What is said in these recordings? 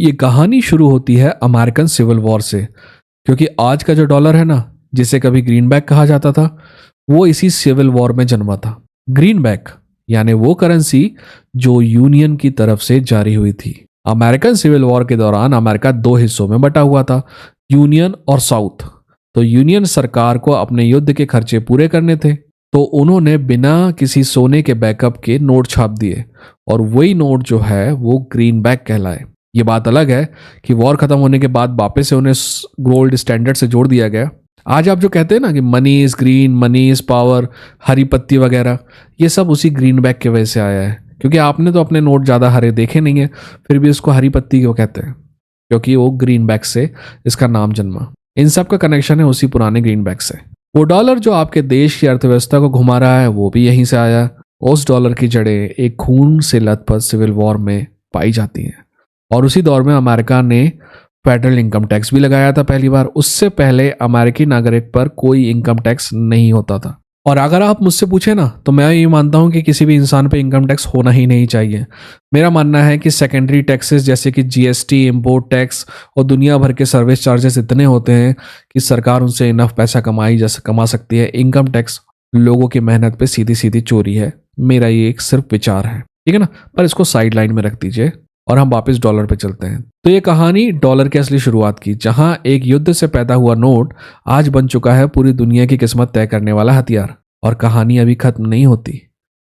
ये कहानी शुरू होती है अमेरिकन सिविल वॉर से, क्योंकि आज का जो डॉलर है ना, जिसे कभी ग्रीनबैक कहा जाता था, वो इसी सिविल वॉर में जन्मा था। ग्रीनबैक यानी वो करेंसी जो यूनियन की तरफ से जारी हुई थी। अमेरिकन सिविल वॉर के दौरान अमेरिका दो हिस्सों में बटा हुआ था, यूनियन और साउथ। तो यूनियन सरकार को अपने युद्ध के खर्चे पूरे करने थे, तो उन्होंने बिना किसी सोने के बैकअप के नोट छाप दिए, और वही नोट जो है वो ग्रीनबैक कहलाए। ये बात अलग है कि वॉर खत्म होने के बाद वापस से उन्हें गोल्ड स्टैंडर्ड से जोड़ दिया गया। आज आप जो कहते हैं ना कि money is green, money is power, हरी पत्ती वगैरह, ये सब उसी ग्रीनबैक की वजह से आया है। क्योंकि आपने तो अपने नोट ज़्यादा हरे देखे नहीं है, फिर भी इसको हरी पत्ती क्यों कहते हैं? क्योंकि वो ग्रीनबैक से इसका नाम जन्मा। इन सब का कनेक्शन है उसी पुराने ग्रीनबैक से। वो डॉलर जो आपके देश की अर्थव्यवस्था को घुमा रहा है वो भी यहीं से आया। उस डॉलर की जड़ें एक खून से लथपथ सिविल वॉर में पाई जाती हैं, और उसी दौर में अमेरिका ने फेडरल इनकम टैक्स भी लगाया था पहली बार। उससे पहले अमेरिकी नागरिक पर कोई इनकम टैक्स नहीं होता था। और अगर आप मुझसे पूछे ना, तो मैं ये मानता हूँ कि किसी भी इंसान पे इनकम टैक्स होना ही नहीं चाहिए। मेरा मानना है कि सेकेंडरी टैक्सेस जैसे कि जीएसटी, इंपोर्ट टैक्स और दुनिया भर के सर्विस चार्जेस इतने होते हैं कि सरकार उनसे इनफ पैसा कमा सकती है। इनकम टैक्स लोगों की मेहनत पे सीधी सीधी चोरी है। मेरा ये एक सिर्फ विचार है, ठीक है ना, पर इसको साइड लाइन में रख दीजिए और हम वापस डॉलर पे चलते हैं। तो ये कहानी डॉलर की असली शुरुआत की, जहां एक युद्ध से पैदा हुआ नोट आज बन चुका है पूरी दुनिया की किस्मत तय करने वाला हथियार। और कहानी अभी खत्म नहीं होती,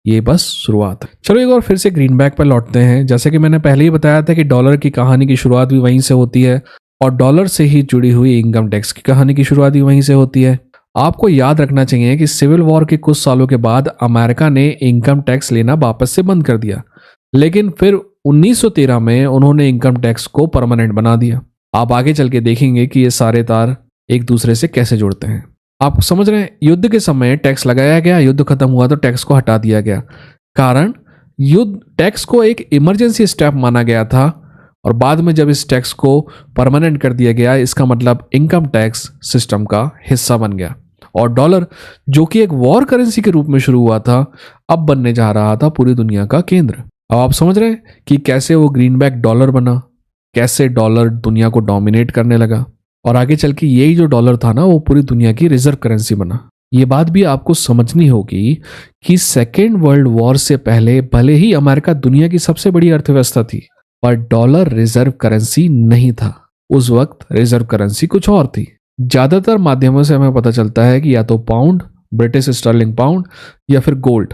ये बस शुरुआत है। चलो एक बार फिर से ग्रीनबैक पर लौटते हैं। जैसे कि मैंने पहले ही बताया था कि डॉलर की कहानी की शुरुआत भी वहीं से होती है, और डॉलर से ही जुड़ी हुई इनकम टैक्स की कहानी की शुरुआत भी वहीं से होती है। आपको याद रखना चाहिए कि सिविल वॉर के कुछ सालों के बाद अमेरिका ने इनकम टैक्स लेना वापस से बंद कर दिया, लेकिन फिर 1913 में उन्होंने इनकम टैक्स को परमानेंट बना दिया। आप आगे चल के देखेंगे कि ये सारे तार एक दूसरे से कैसे जुड़ते हैं। आप समझ रहे हैं, युद्ध के समय टैक्स लगाया गया, युद्ध खत्म हुआ तो टैक्स को हटा दिया गया। कारण युद्ध टैक्स को एक इमरजेंसी स्टेप माना गया था, और बाद में जब इस टैक्स को परमानेंट कर दिया गया, इसका मतलब इनकम टैक्स सिस्टम का हिस्सा बन गया। और डॉलर जो कि एक वॉर करेंसी के रूप में शुरू हुआ था, अब बनने जा रहा था पूरी दुनिया का केंद्र। अब आप समझ रहे हैं कि कैसे वो ग्रीनबैक डॉलर बना, कैसे डॉलर दुनिया को डोमिनेट करने लगा, और आगे चल के यही जो डॉलर था ना, वो पूरी दुनिया की रिजर्व करेंसी बना। ये बात भी आपको समझनी होगी कि सेकेंड वर्ल्ड वॉर से पहले भले ही अमेरिका दुनिया की सबसे बड़ी अर्थव्यवस्था थी, पर डॉलर रिजर्व करेंसी नहीं था। उस वक्त रिजर्व करेंसी कुछ और थी। ज्यादातर माध्यमों से हमें पता चलता है कि या तो पाउंड, ब्रिटिश स्टर्लिंग पाउंड, या फिर गोल्ड।